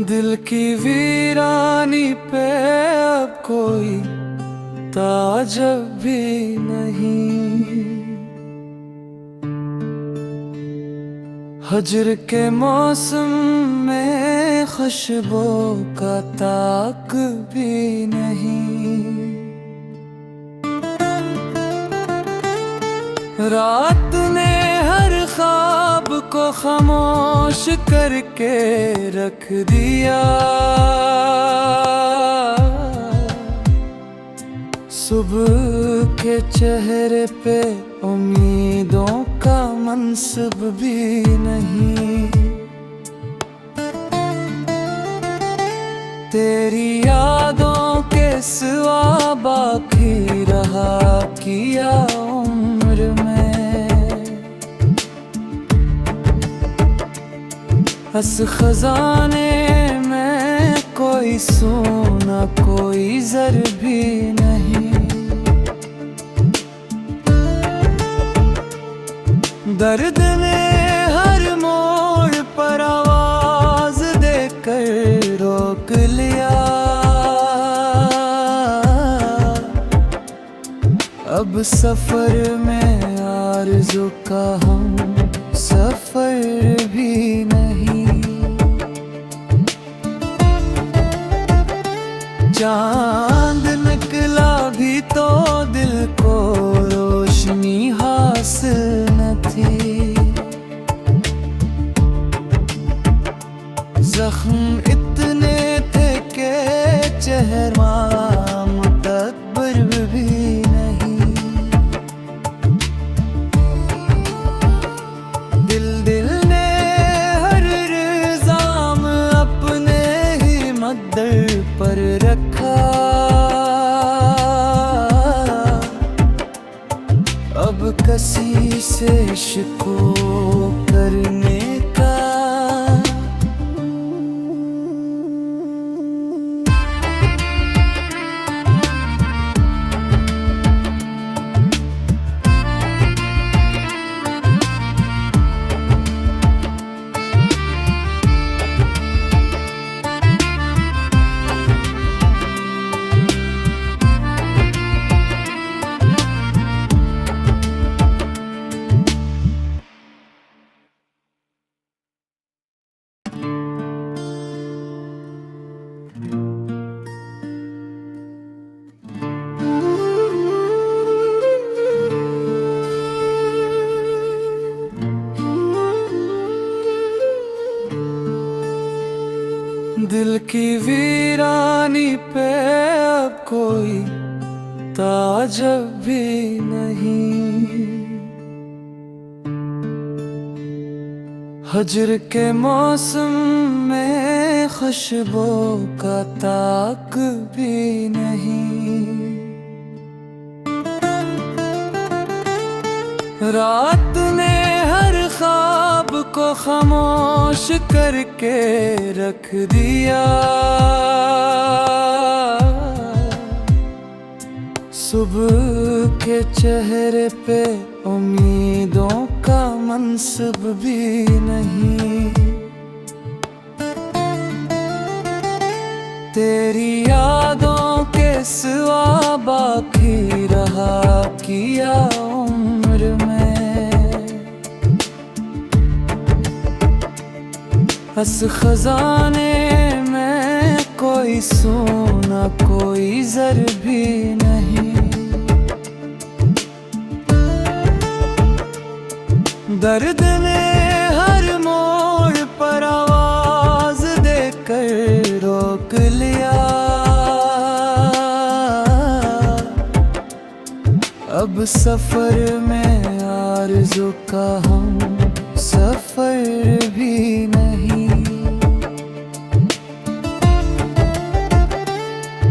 दिल की वीरानी पे अब कोई ताजब भी नहीं। हजर के मौसम में खुशबू का ताक भी नहीं। रात ने हर ख्वाब को खामोश करके रख दिया। सुबह के चेहरे पे उम्मीदों का मंसब भी नहीं। तेरी यादों के सिवा बाकी रहा किया उम्र में। हंस खजाने में कोई सोना कोई जर भी नहीं। दर्द ने हर मोड़ पर आवाज देकर रोक लिया। अब सफर में आरज़ू का हम सफर भी नहीं। चांद निकला भी तो दिल को रोशनी हासिल न थी। जख्म इतने थे कि चेहरा मुतब्बर भी नहीं। दिल ने हर इल्जाम अपने ही मद्दर पर रखा। अब किसी से शिको करने का दिल की वीरानी पे अब कोई ताजब भी नहीं। हजर के मौसम में खुशबू का ताक भी नहीं। रात ने हर ख्वाब को खामोश करके रख दिया। सुबह के चेहरे पे उम्मीदों का मंसब भी नहीं। तेरी यादों के सिवा बाकी रहा किया उम्र में। हंस खजाने में कोई सोना कोई जर भी नहीं। दर्द ने हर मोड़ पर आवाज देकर रोक लिया। अब सफर में आरज़ू का हम सफर भी नहीं।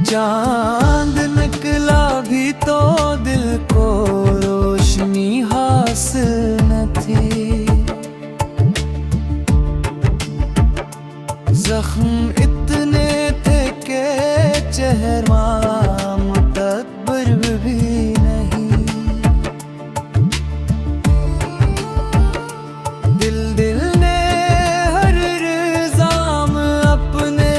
चांद निकला भी तो दिल को रोशनी हासिल न थी। जख्म इतने थे कि चेहरा मुतब्बर भी नहीं। दिल ने हर इल्जाम अपने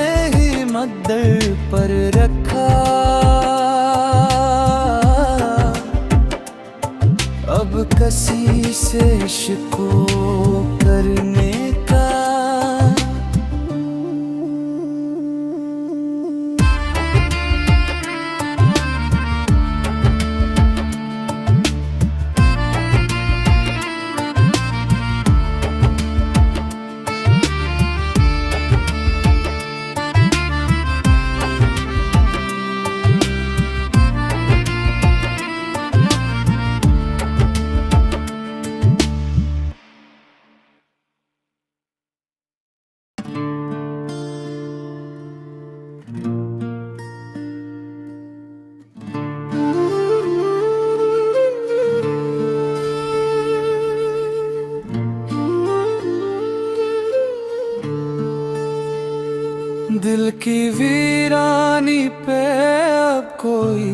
दिल की वीरानी पे अब कोई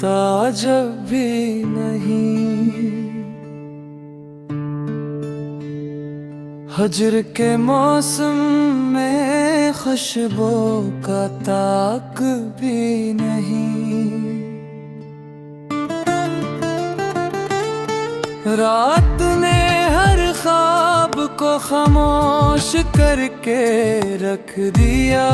ताज्जुब भी नहीं। हजर के मौसम में खुशबू का ताक भी नहीं। रात ने हर ख्वाब को खामोश करके रख दिया।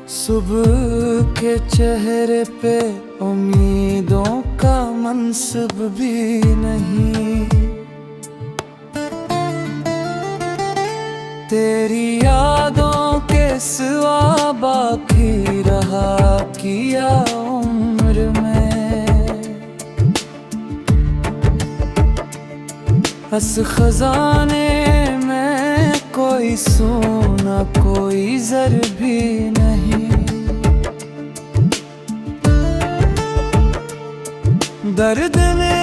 सुबह के चेहरे पे उम्मीदों का मंसब भी नहीं। तेरी यादों के सिवा बाकी रहा किया उम्र में। हस खजाने में कोई सोना कोई जर भी नहीं। दर्द ने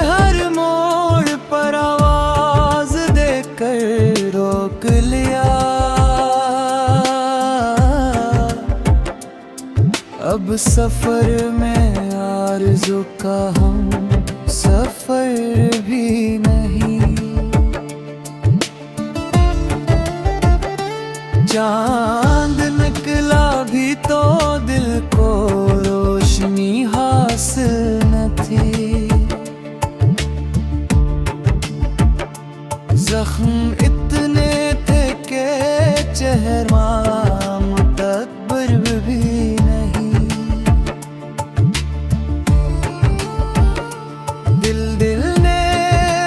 हर मोड़ पर आवाज देकर रोक लिया। अब सफर में आरज़ू का हम सफर भी नहीं। चांद निकला भी तो दिल को रोशनी हासिल न थी। जख्म इतने थे के चेहरा मुतब्बर भी नहीं। दिल ने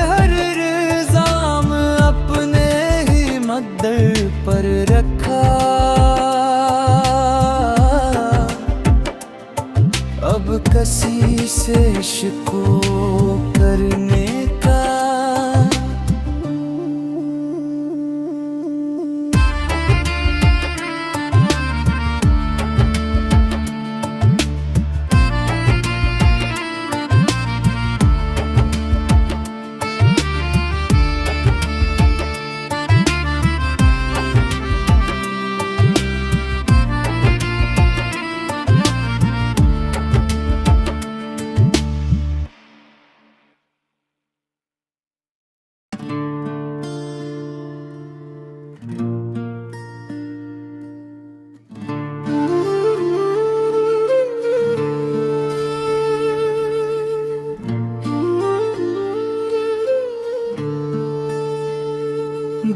हर इल्जाम अपने ही मद्दर पर रखा। अब किसी से शिको करने का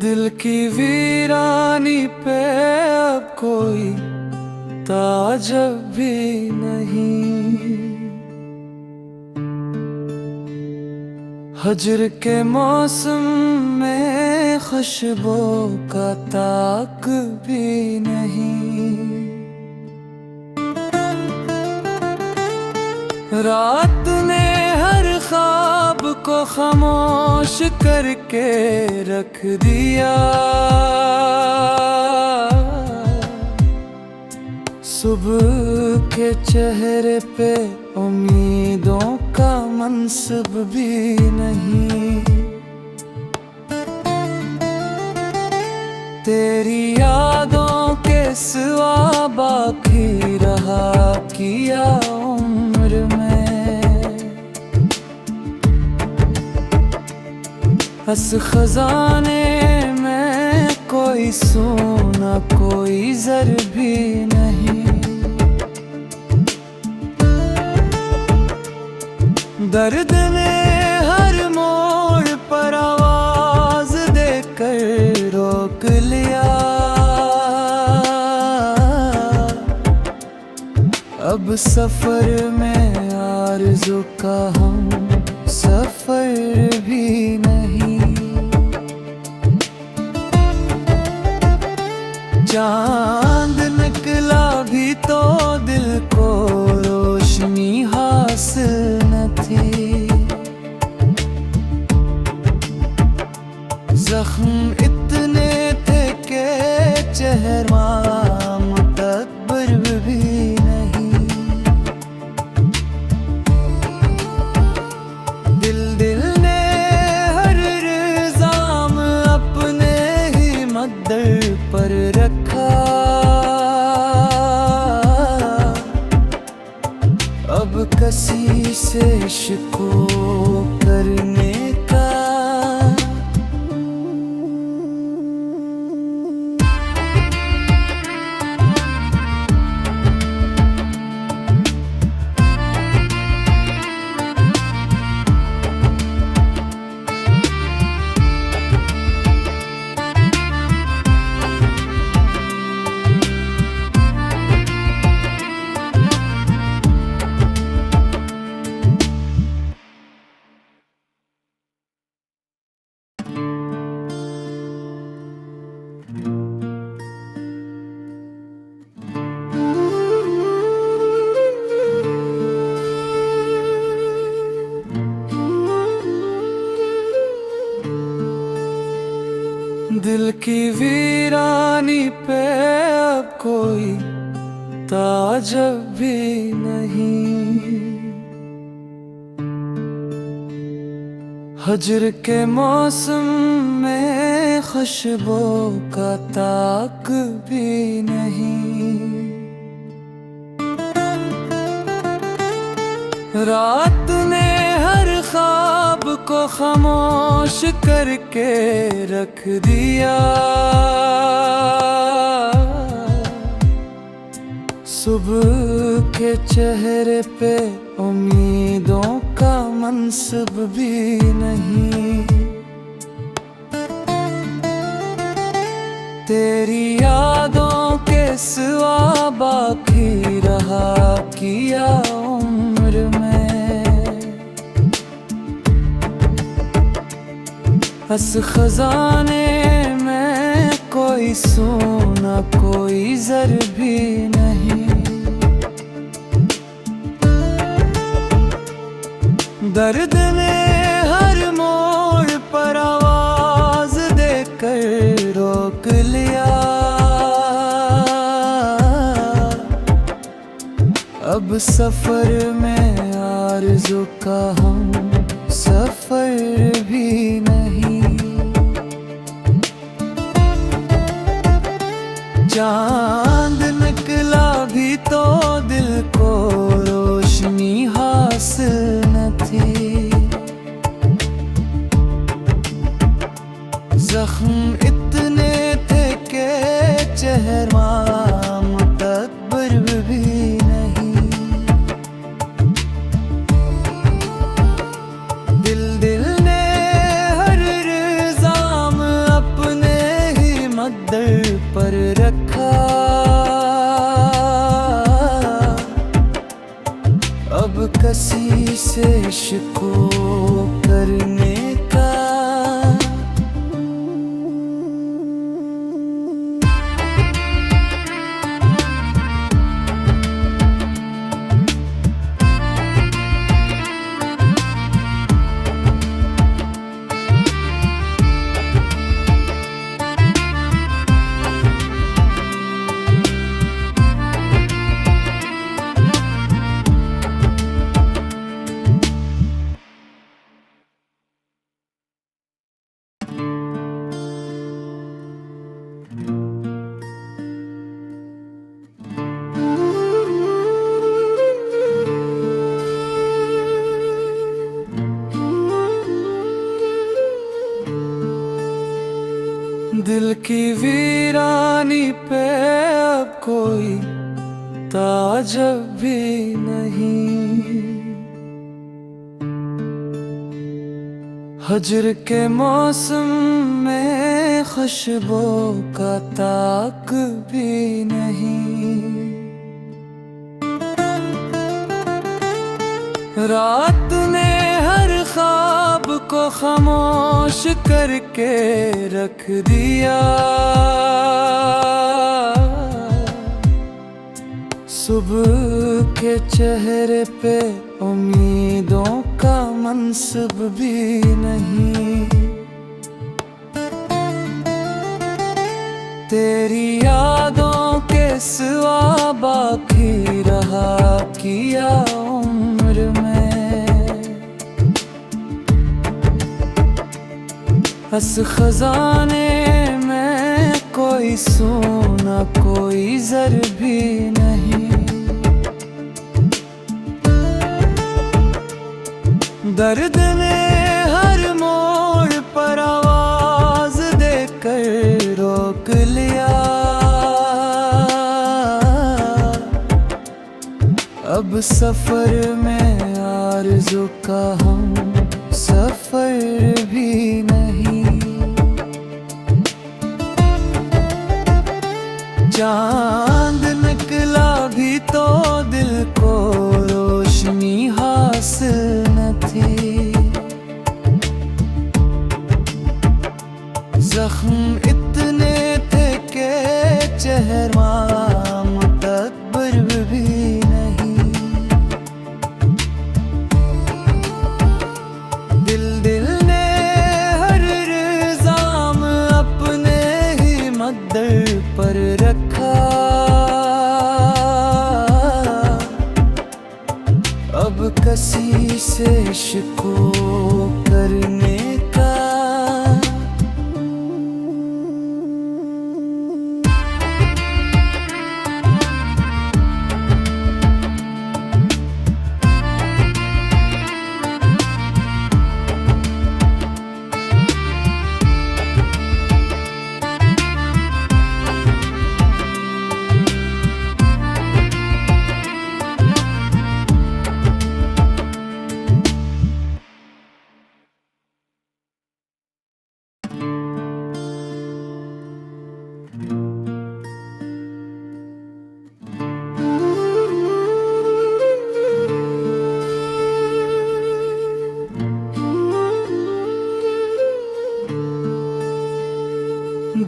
दिल की वीरानी पे अब कोई ताज्जुब भी नहीं। हजर के मौसम में खुशबू का ताक भी नहीं। रात ने हर ख्वाब को खामोश करके रख दिया। सुबह के चेहरे पे उम्मीदों का मंसब भी नहीं। तेरी यादों के सिवा बाकी रहा किया उम्र में। हस खजाने में कोई सोना कोई जर भी नहीं। दर्द ने हर मोड़ पर आवाज देकर रोक लिया। अब सफर में आरज़ू का हम सफर भी नहीं। चांद निकला भी तो दिल को रोशनी हासिल न थी। जख्म इतने थे के चेहरा मुतब्बर भी नहीं। दिल ने हर इल्जाम अपने दिल की वीरानी पे अब कोई ताजब भी नहीं। हजर के मौसम में खुशबू का ताक भी नहीं। रात ने हर ख्वाब को खामोश करके रख दिया। सुबह के चेहरे पे उम्मीदों का मंसब भी नहीं। तेरी यादों के सिवा बाकी रहा किया उम्र में। बस खजाने में कोई सोना कोई जर भी नहीं। दर्द ने हर मोड़ पर आवाज देकर रोक लिया। अब सफर में आरज़ू का हम सफर भी नहीं। चांद निकला भी तो दिल को रोशनी हासिल न थी। जख्म इतने थे कि चेहरा मुतब्बर भी नहीं। दिल ने हर इल्जाम अपने ही मद्दर पर रखा। अब किसी से शिको करने का दिल की वीरानी पे अब कोई ताजब भी नहीं। हजर के मौसम में खुशबू का ताक भी नहीं। रात ने हर ख्वाब को खामोश करके रख दिया। सुबह के चेहरे पे उम्मीदों का मंसब भी नहीं। तेरी यादों के सिवा बाकी रहा किया उम्र में। बस खजाने में कोई सोना कोई जर भी नहीं। दर्द ने हर मोड़ पर आवाज देकर रोक लिया। अब सफर में आरज़ू का हम सफर भी नहीं। चांद निकला भी तो दिल को रोशनी हासिल न थी। जख्म इतने थे कि चेहरा मुतब्बर भी नहीं। दिल ने हर इल्जाम अपने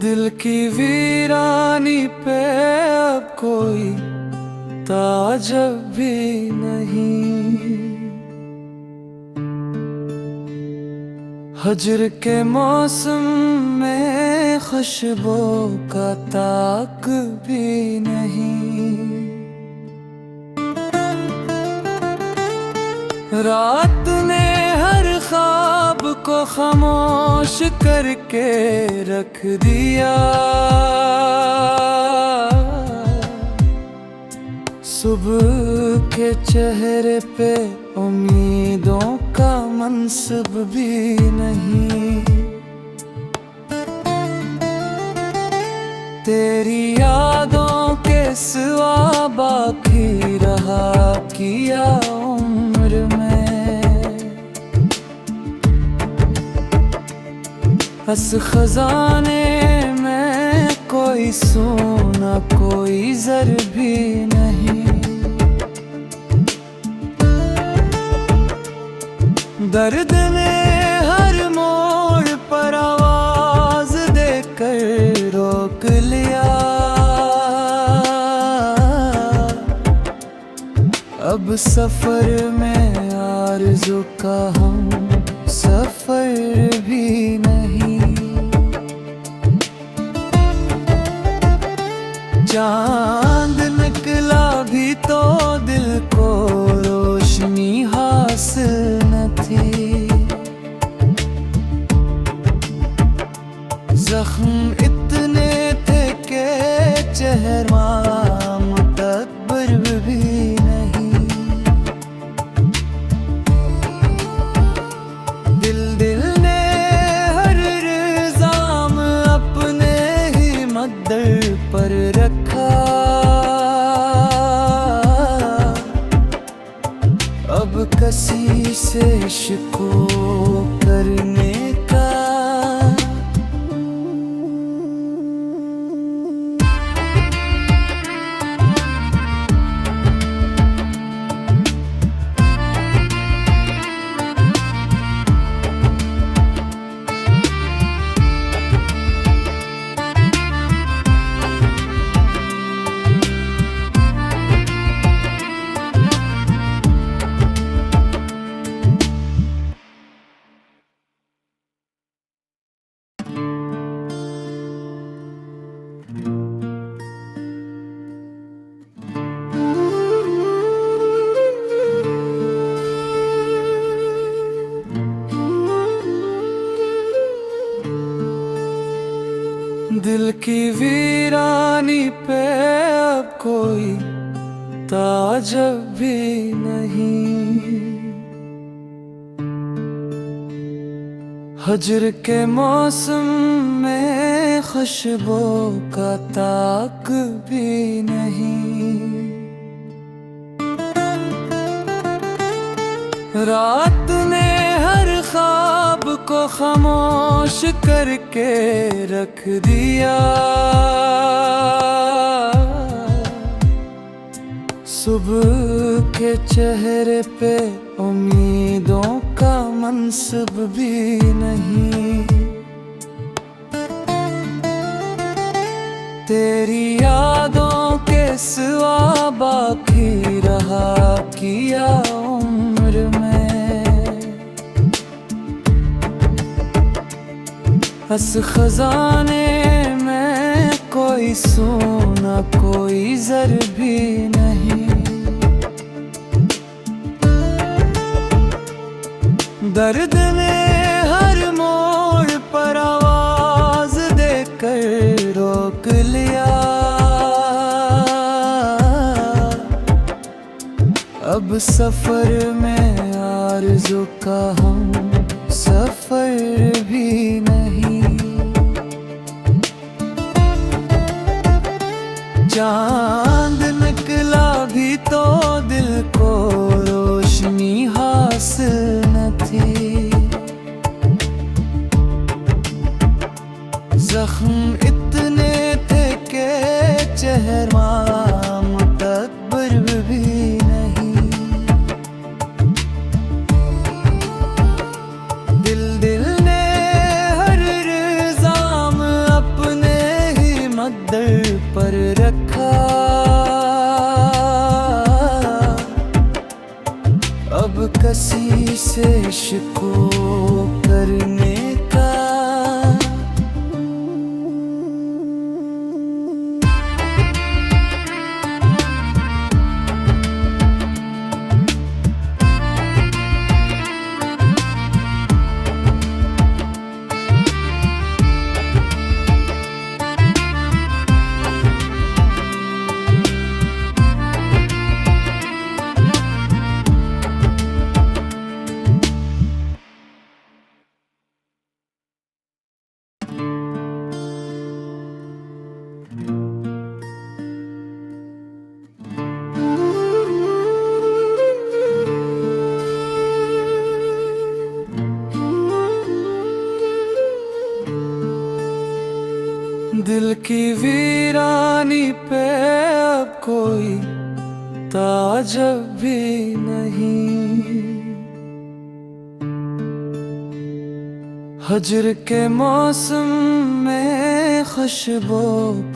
दिल की वीरानी पे अब कोई ताज्जुब भी नहीं। हजर के मौसम में खुशबू का ताक भी नहीं। रात ने हर ख्वाब को खामोश करके रख दिया। सुबह के चेहरे पे उम्मीदों का मंसब भी नहीं। तेरी यादों के सिवा बाकी रहा किया उम्र में। बस खजाने में कोई सोना कोई ज़र भी नहीं। दर्द ने हर मोड़ पर आवाज देकर रोक लिया। अब सफर में आरज़ू का हम सफर भी नहीं। चांद निकला भी तो दिल को रोशनी हासिल न थी। जख्म इतने थे कि चेहरा मुतब्बर भी नहीं। दिल ने हर इल्जाम अपने ही मद्दर पर रखा। अब किसी से शिको करने का दिल की वीरानी पे अब कोई ताज्जुब भी नहीं। हजर के मौसम में खुशबू का ताक भी नहीं। रात ने हर ख्वाब को खामोश करके रख दिया। सुबह के चेहरे पे उम्मीदों का मंसब भी नहीं। तेरी यादों के सिवा बाकी रहा किया उम्र में। बस खजाने में कोई सोना कोई ज़र भी नहीं। दर्द ने हर मोड़ पर आवाज देकर रोक लिया। अब सफर में आरज़ू का हम सफर भी नहीं। चांद निकला भी तो दिल को रोशनी हासिल न थी। जख्म इतने थे कि चेहरा मुतब्बर भी नहीं। दिल ने हर इल्जाम अपने दिल की वीरानी पे अब कोई ताजब भी नहीं। हजर के मौसम में खुशबू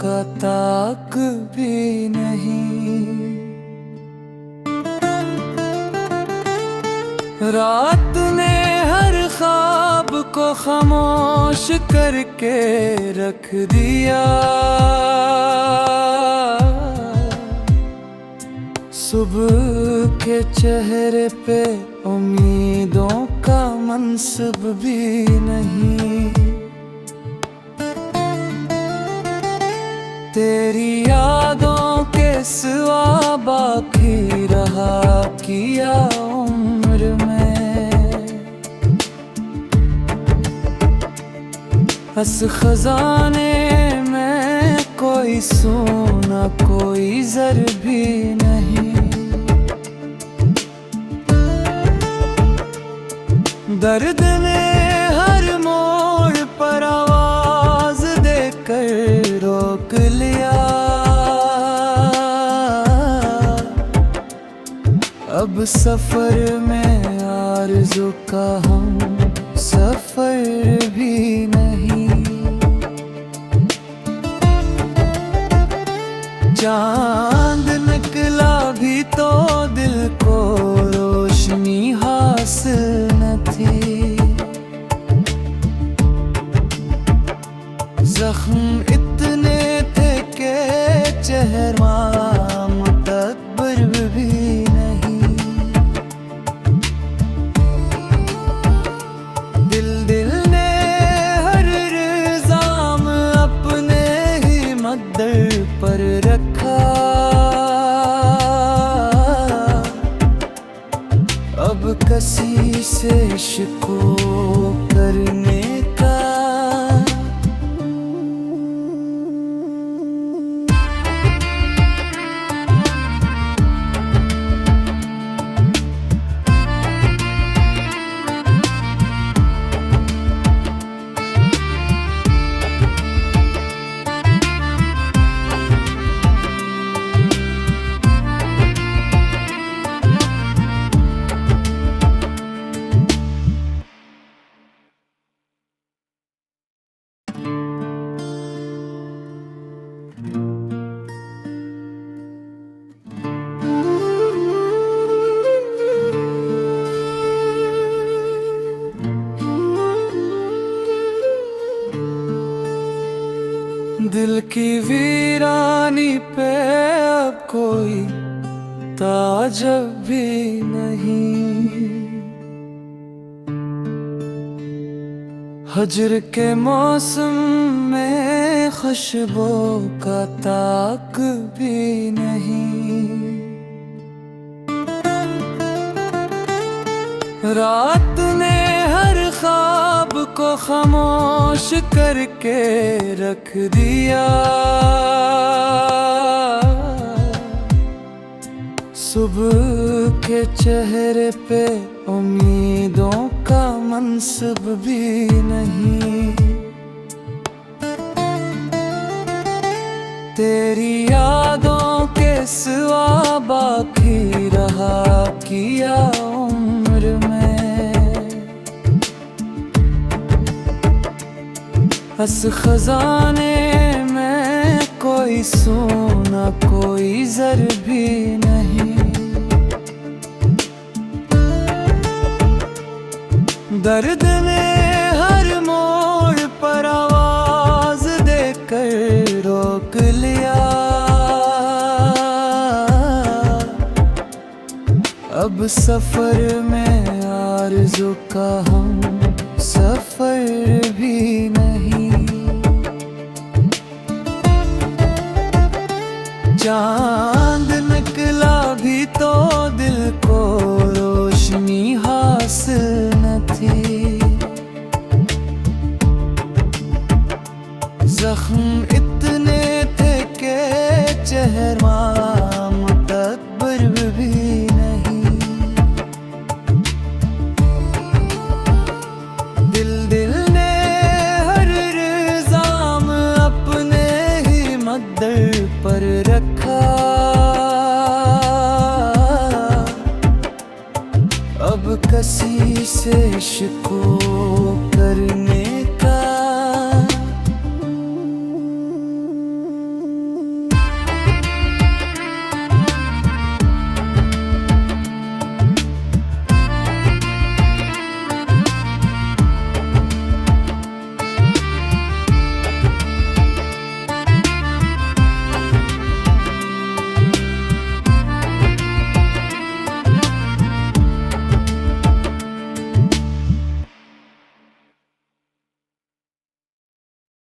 का ताक भी नहीं। रात ने हर ख्वाब को खामोश करके रख दिया। सुबह के चेहरे पे उम्मीदों का मंसब भी नहीं। तेरी यादों के सिवा बाकी रहा किया उम्र में। हंस खजाने में कोई सोना कोई जर भी नहीं। दर्द ने हर मोड़ पर आवाज देकर रोक लिया। अब सफर में आरज़ू का हम सफर भी नहीं। चांद निकला भी तो दिल को रोशनी हासिल न थी। जख्म इतने थे कि चेहरा मुतब्बर भी नहीं। दिल ने हर इल्जाम अपने ही मद्दर पर रखा। अब किसी से शिको करने का दिल की वीरानी पे अब कोई ताजब भी नहीं। हजर के मौसम में खुशबू का ताक भी नहीं। रात ने हर ख्वाब को खामोश करके रख दिया। सुबह के चेहरे पे उम्मीदों का मंसब भी नहीं। तेरी यादों के सिवा बाकी रहा किया उम्र में। हंस खजाने में कोई सोना कोई जर भी नहीं। दर्द ने हर मोड़ पर आवाज देकर रोक लिया। अब सफर में आरज़ू का हम सफर भी नहीं। चांद निकला भी तो दिल को रोशनी हासिल न थी। जख्म इतने थे कि चेहरा